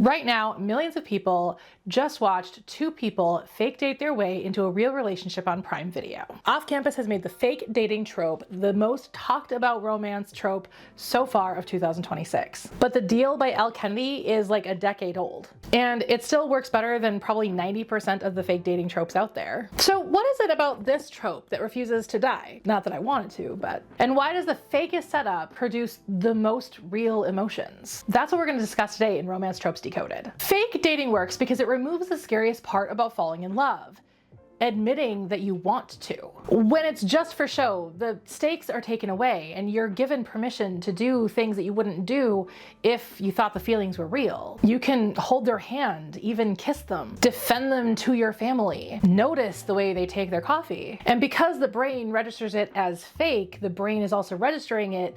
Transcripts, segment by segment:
Right now, millions of people just watched two people fake date their way into a real relationship on Prime Video. Off Campus has made the fake dating trope the most talked about romance trope so far of 2026. But The Deal by Elle Kennedy is like a decade old, and it still works better than probably 90% of the fake dating tropes out there. So what is it about this trope that refuses to die? Not that I wanted to, but... And why does the fakest setup produce the most real emotions? That's what we're going to discuss today in Romance Tropes Decoded. Fake dating works because it removes the scariest part about falling in love: admitting that you want to. When it's just for show, the stakes are taken away and you're given permission to do things that you wouldn't do if you thought the feelings were real. You can hold their hand, even kiss them, defend them to your family, notice the way they take their coffee. And because the brain registers it as fake, the brain is also registering it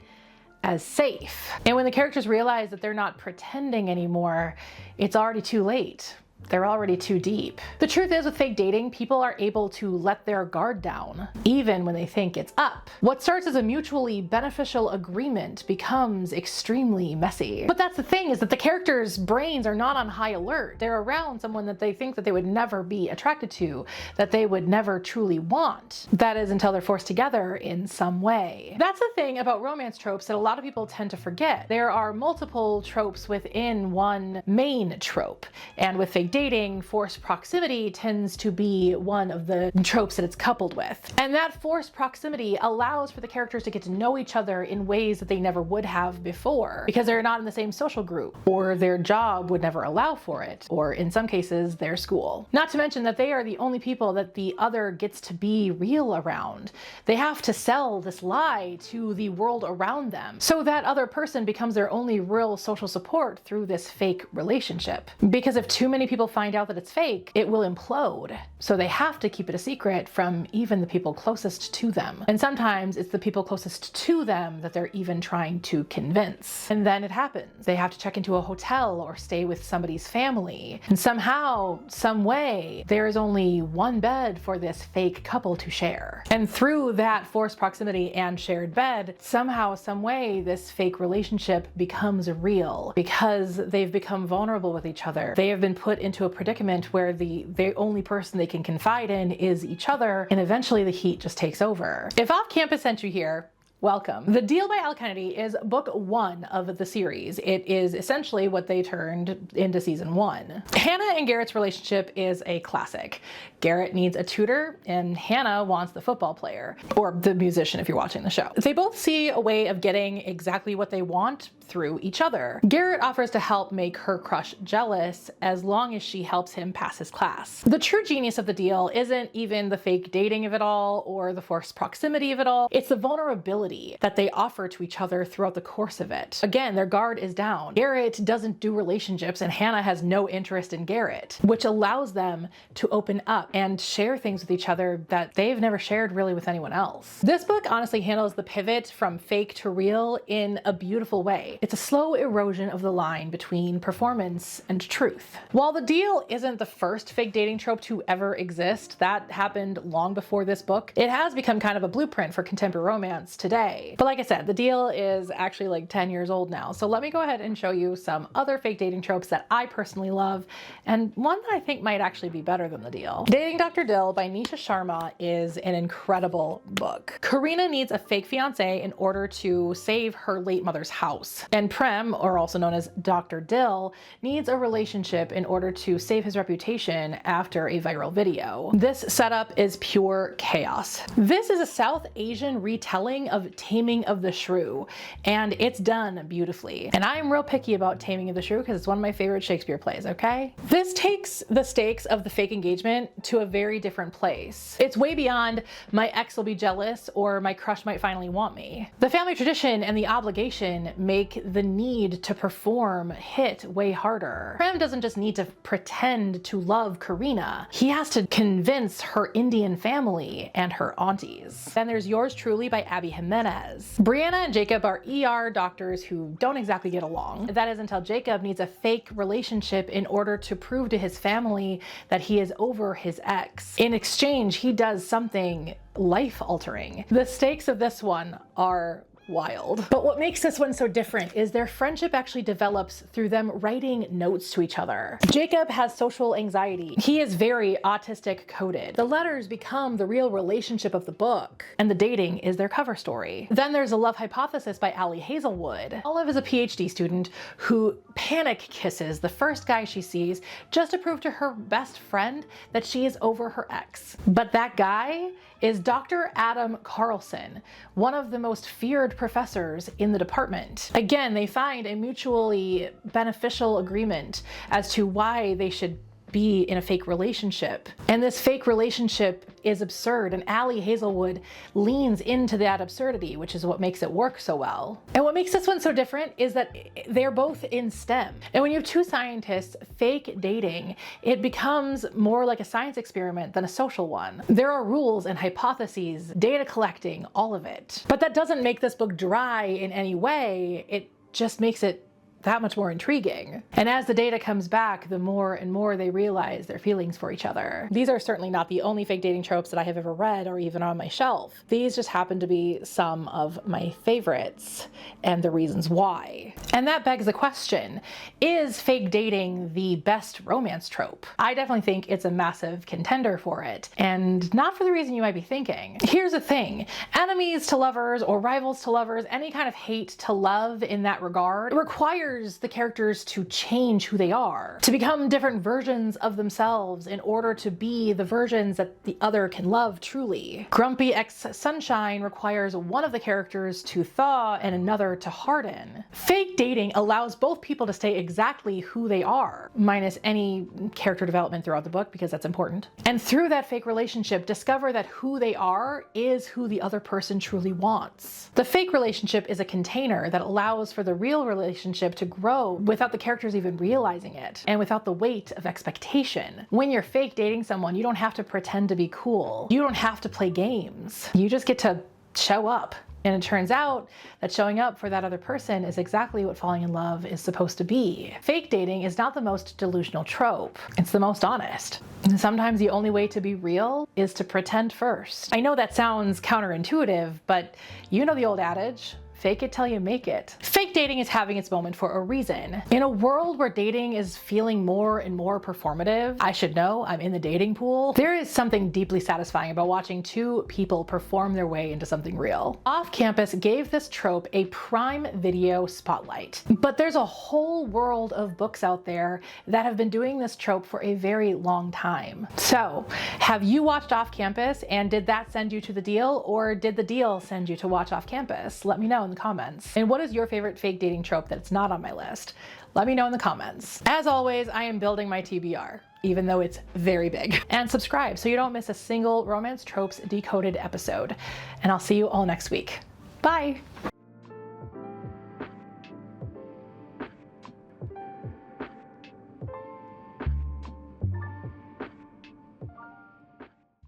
as safe. And when the characters realize that they're not pretending anymore, it's already too late. They're already too deep. The truth is, with fake dating, people are able to let their guard down, even when they think it's up. What starts as a mutually beneficial agreement becomes extremely messy. But that's the thing, is that the characters' brains are not on high alert. They're around someone that they think that they would never be attracted to, that they would never truly want. That is, until they're forced together in some way. That's the thing about romance tropes that a lot of people tend to forget. There are multiple tropes within one main trope, and with fake dating, forced proximity tends to be one of the tropes that it's coupled with. And that forced proximity allows for the characters to get to know each other in ways that they never would have before, because they're not in the same social group, or their job would never allow for it, or in some cases, their school. Not to mention that they are the only people that the other gets to be real around. They have to sell this lie to the world around them, so that other person becomes their only real social support through this fake relationship. Because if too many people find out that it's fake, it will implode. So they have to keep it a secret from even the people closest to them. And sometimes it's the people closest to them that they're even trying to convince. And then it happens. They have to check into a hotel or stay with somebody's family. And somehow, some way, there is only one bed for this fake couple to share. And through that forced proximity and shared bed, somehow, some way, this fake relationship becomes real because they've become vulnerable with each other. They have been put into a predicament where the only person they can confide in is each other, and eventually the heat just takes over. If Off Campus sent you here, welcome. The Deal by Elle Kennedy is book 1 of the series. It is essentially what they turned into season 1. Hannah and Garrett's relationship is a classic. Garrett needs a tutor and Hannah wants the football player, or the musician if you're watching the show. They both see a way of getting exactly what they want through each other. Garrett offers to help make her crush jealous as long as she helps him pass his class. The true genius of the deal isn't even the fake dating of it all or the forced proximity of it all. It's the vulnerability that they offer to each other throughout the course of it. Again, their guard is down. Garrett doesn't do relationships and Hannah has no interest in Garrett, which allows them to open up and share things with each other that they've never shared really with anyone else. This book honestly handles the pivot from fake to real in a beautiful way. It's a slow erosion of the line between performance and truth. While The Deal isn't the first fake dating trope to ever exist, that happened long before this book, it has become kind of a blueprint for contemporary romance today. But like I said, The Deal is actually like 10 years old now, so let me go ahead and show you some other fake dating tropes that I personally love, and one that I think might actually be better than The Deal. Dating Dr. Dill by Nisha Sharma is an incredible book. Karina needs a fake fiance in order to save her late mother's house. And Prem, or also known as Dr. Dill, needs a relationship in order to save his reputation after a viral video. This setup is pure chaos. This is a South Asian retelling of Taming of the Shrew, and it's done beautifully. And I am real picky about Taming of the Shrew because it's one of my favorite Shakespeare plays, okay? This takes the stakes of the fake engagement to a very different place. It's way beyond my ex will be jealous or my crush might finally want me. The family tradition and the obligation make the need to perform hit way harder. Prem doesn't just need to pretend to love Karina. He has to convince her Indian family and her aunties. Then there's Yours Truly by Abby Jimenez. Brianna and Jacob are ER doctors who don't exactly get along. That is until Jacob needs a fake relationship in order to prove to his family that he is over his ex. In exchange, he does something life-altering. The stakes of this one are wild. But what makes this one so different is their friendship actually develops through them writing notes to each other. Jacob has social anxiety. He is very autistic coded. The letters become the real relationship of the book, and the dating is their cover story. Then there's A Love Hypothesis by Hazelwood. Olive is a PhD student who panic kisses the first guy she sees just to prove to her best friend that she is over her ex. But that guy is Dr. Adam Carlson, one of the most feared professors in the department. Again, they find a mutually beneficial agreement as to why they should be in a fake relationship. And this fake relationship is absurd, and Hazelwood leans into that absurdity, which is what makes it work so well. And what makes this one so different is that they're both in STEM. And when you have two scientists fake dating, it becomes more like a science experiment than a social one. There are rules and hypotheses, data collecting, all of it. But that doesn't make this book dry in any way. It just makes it that much more intriguing. And as the data comes back, the more and more they realize their feelings for each other. These are certainly not the only fake dating tropes that I have ever read or even on my shelf. These just happen to be some of my favorites and the reasons why. And that begs the question, is fake dating the best romance trope? I definitely think it's a massive contender for it, and not for the reason you might be thinking. Here's the thing, enemies to lovers or rivals to lovers, any kind of hate to love in that regard, requires the characters to change who they are, to become different versions of themselves in order to be the versions that the other can love truly. Grumpy ex-Sunshine requires one of the characters to thaw and another to harden. Fake dating allows both people to stay exactly who they are, minus any character development throughout the book, because that's important. And through that fake relationship, discover that who they are is who the other person truly wants. The fake relationship is a container that allows for the real relationship to grow without the characters even realizing it, and without the weight of expectation. When you're fake dating someone, you don't have to pretend to be cool. You don't have to play games. You just get to show up. And it turns out that showing up for that other person is exactly what falling in love is supposed to be. Fake dating is not the most delusional trope. It's the most honest. And sometimes the only way to be real is to pretend first. I know that sounds counterintuitive, but you know the old adage, fake it till you make it. Fake dating is having its moment for a reason. In a world where dating is feeling more and more performative, I should know, I'm in the dating pool, there is something deeply satisfying about watching two people perform their way into something real. Off Campus gave this trope a Prime Video spotlight, but there's a whole world of books out there that have been doing this trope for a very long time. So, have you watched Off Campus, and did that send you to the deal, or did the deal send you to watch Off Campus? Let me know in the comments. And what is your favorite fake dating trope that's not on my list? Let me know in the comments. As always, I am building my TBR, even though it's very big. And subscribe so you don't miss a single Romance Tropes Decoded episode. And I'll see you all next week. Bye!